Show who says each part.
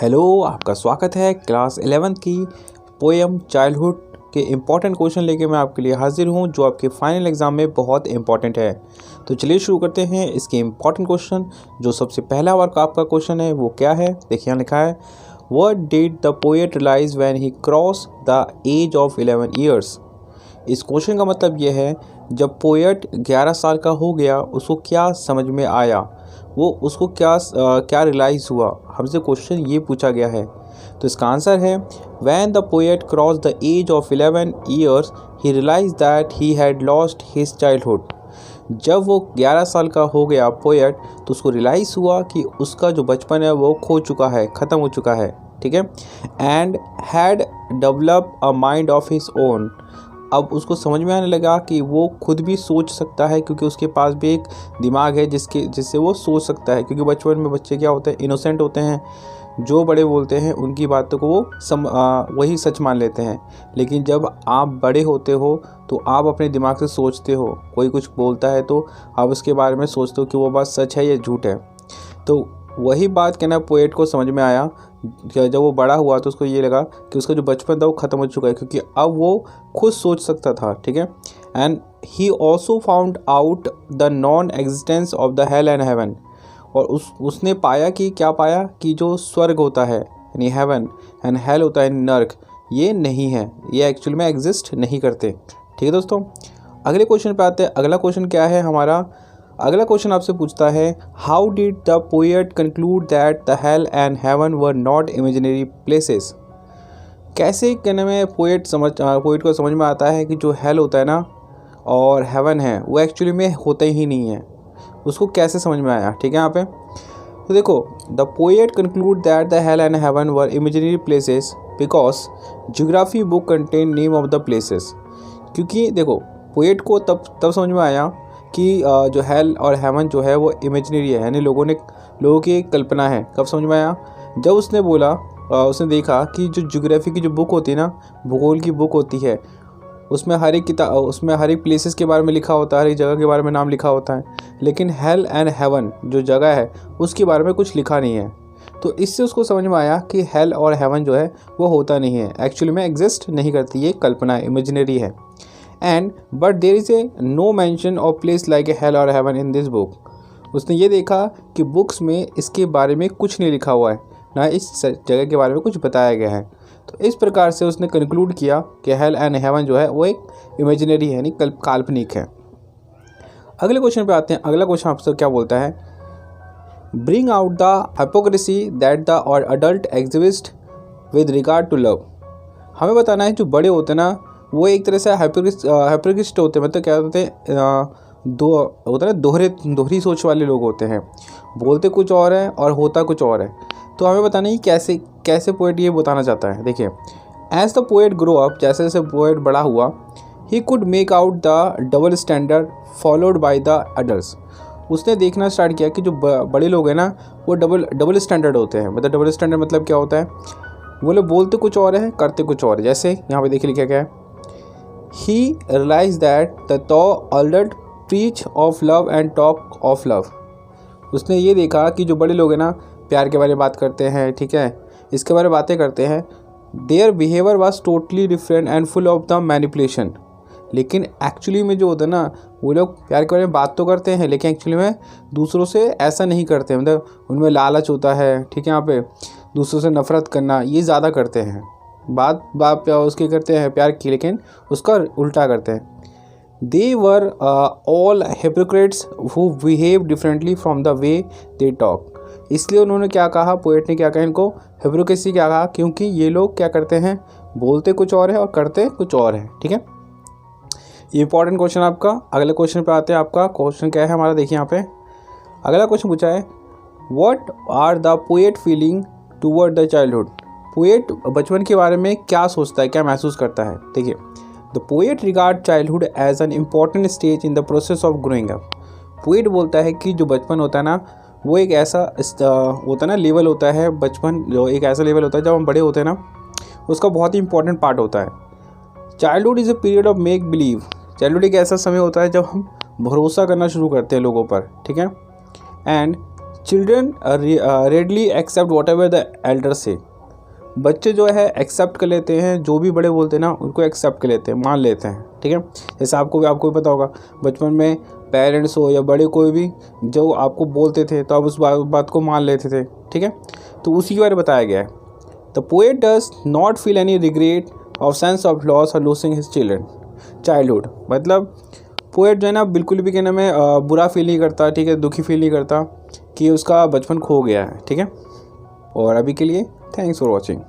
Speaker 1: Hello, आपका स्वागत है क्लास 11th की पोएम चाइल्डहुड के इम्पॉर्टेंट क्वेश्चन लेके मैं आपके लिए हाजिर हूँ जो आपके फाइनल एग्जाम में बहुत इम्पॉर्टेंट है। तो चलिए शुरू करते हैं इसके इम्पॉर्टेंट क्वेश्चन। जो सबसे पहला वर्क आपका क्वेश्चन है वो क्या है, देखिए यहाँ लिखा है, what did the poet realize when he cross the age of 11 years. इस क्वेश्चन का मतलब ये है, जब पोएट 11 साल का हो गया उसको क्या समझ में आया, वो उसको क्या रियलाइज़ हुआ, हमसे क्वेश्चन ये पूछा गया है। तो इसका आंसर है, when the poet cross the age of 11 years he realize that he had lost his childhood. जब वो 11 साल का हो गया पोएट, तो उसको रियलाइज़ हुआ कि उसका जो बचपन है वो खो चुका है, ख़त्म हो चुका है, ठीक है। And had develop a mind of his own. अब उसको समझ में आने लगा कि वो खुद भी सोच सकता है, क्योंकि उसके पास भी एक दिमाग है जिससे वो सोच सकता है। क्योंकि बचपन में बच्चे क्या होते हैं, इनोसेंट होते हैं, जो बड़े बोलते हैं उनकी बातों को वो वही सच मान लेते हैं। लेकिन जब आप बड़े होते हो तो आप अपने दिमाग से सोचते हो, कोई कुछ बोलता है तो आप उसके बारे में सोचते हो कि वो बात सच है या झूठ है। तो वही बात कहना पोएट को समझ में आया। जब वो बड़ा हुआ तो उसको ये लगा कि उसका जो बचपन था वो ख़त्म हो चुका है, क्योंकि अब वो खुद सोच सकता था, ठीक है। And he also found out the non existence of the hell and heaven. और उसने पाया कि क्या पाया कि जो स्वर्ग होता है यानी हेवन एंड हेल होता है नर्क, ये नहीं है, ये एक्चुअल में एग्जिस्ट नहीं करते, ठीक है दोस्तों। अगले क्वेश्चन पे आते हैं। अगला क्वेश्चन क्या है हमारा, अगला क्वेश्चन आपसे पूछता है, how did the poet conclude that the hell and heaven were not imaginary places. कैसे कहने में पोएट को समझ में आता है कि जो हेल होता है ना और हेवन है वो एक्चुअली में होता ही नहीं है, उसको कैसे समझ में आया, ठीक है। यहाँ पे तो देखो, the poet conclude that the hell and heaven were imaginary places because geography book contain name of the places. क्योंकि देखो, पोएट को तब समझ में आया कि जो हेल और हेवन जो है वो इमेजिनरी है, यानी लोगों की कल्पना है। कब समझ में आया, जब उसने बोला, उसने देखा कि जो ज्योग्राफी की जो बुक होती है ना, भूगोल की बुक होती है, उसमें हर एक प्लेसेस के बारे में लिखा होता है, हर एक जगह के बारे में नाम लिखा होता है। लेकिन हेल एंड हेवन जो जगह है उसके बारे में कुछ लिखा नहीं है। तो इससे उसको समझ में आया कि हेल और हेवन जो है वो होता नहीं है, एक्चुअली में एग्जिस्ट नहीं करती, ये कल्पना है, इमेजिनरी है। But there is a no mention of place like a hell और हेवन इन दिस बुक। उसने ये देखा कि बुक्स में इसके बारे में कुछ नहीं लिखा हुआ है, ना इस जगह के बारे में कुछ बताया गया है। तो इस प्रकार से उसने कंक्लूड किया कि हेल एंड हेवन जो है वो एक इमेजिनरी है, यानी काल्पनिक है। अगले क्वेश्चन पे आते हैं। अगला क्वेश्चन आपसे क्या बोलता है, bring out the hypocrisy that the adult exist with regard to love. हमें बताना है जो बड़े होते हैं ना वो एक तरह से हाइपोक्रिस्ट होते हैं, मतलब क्या होते हैं, दोहरी सोच वाले लोग होते हैं, बोलते कुछ और है और होता कुछ और है। तो हमें बताना है कैसे पोएट ये बताना चाहता है। देखिए, as the poet grow up, जैसे जैसे पोएट बड़ा हुआ, he could make out the double standard followed by the adults. उसने देखना स्टार्ट किया कि जो बड़े लोग हैं ना वो डबल स्टैंडर्ड होते हैं। मतलब डबल स्टैंडर्ड मतलब क्या होता है, वो लोग बोलते कुछ और है, करते कुछ और है। जैसे यहाँ पे देखिए लिखा गया है, he realized that the adults preach of love and talk of love। उसने ये देखा कि जो बड़े लोग हैं ना प्यार के बारे में बात करते हैं, ठीक है, इसके बारे में बातें करते हैं। their behavior was totally different and full of the manipulation। लेकिन एक्चुअली में जो होता है ना, वो लोग प्यार के बारे में बात तो करते हैं लेकिन एक्चुअली में दूसरों से ऐसा नहीं करते, मतलब उनमें लालच होता है, ठीक है, यहाँ पे दूसरों से नफरत करना ये ज़्यादा करते हैं। बात उसके करते हैं प्यार की, लेकिन उसका उल्टा करते हैं। They were all hypocrites who behave differently from the way they talk. इसलिए उन्होंने क्या कहा, पोएट ने क्या कहा, इनको हिपोक्रेसी क्या कहा, क्योंकि ये लोग क्या करते हैं, बोलते कुछ और है और करते कुछ और है, ठीक है। ये इंपॉर्टेंट क्वेश्चन आपका। अगले क्वेश्चन पे आते हैं। आपका क्वेश्चन क्या है हमारा, देखिए यहाँ पे अगला क्वेश्चन पूछा है, what are the poet feeling toward the childhood. Poet बचपन के बारे में क्या सोचता है, क्या महसूस करता है। देखिए, the poet regard childhood as an important stage in the process of growing up. Poet बोलता है कि जो बचपन होता है ना वो एक ऐसा होता है ना, लेवल होता है, बचपन जो एक ऐसा लेवल होता है जब हम बड़े होते हैं ना, उसका बहुत ही इंपॉर्टेंट पार्ट होता है। Childhood is a period of make believe. Childhood एक ऐसा समय होता है जब हम भरोसा करना शुरू करते हैं लोगों पर, ठीक है। And children readily accept whatever the elder say. बच्चे जो है एक्सेप्ट कर लेते हैं, जो भी बड़े बोलते हैं ना उनको एक्सेप्ट कर लेते हैं, मान लेते हैं, ठीक है। जैसे आपको भी पता होगा बचपन में पेरेंट्स हो या बड़े कोई भी जो आपको बोलते थे तो आप उस बात को मान लेते थे, ठीक है। तो उसी के बारे में बताया गया है। The poet does not feel any regret और सेंस ऑफ लॉस और लूजिंग हिज चाइल्डहुड। मतलब पोएट जो है ना बिल्कुल भी कहने में बुरा फील नहीं करता, ठीक है, दुखी फील नहीं करता कि उसका बचपन खो गया है, ठीक है। और अभी के लिए थैंक्स फॉर वॉचिंग।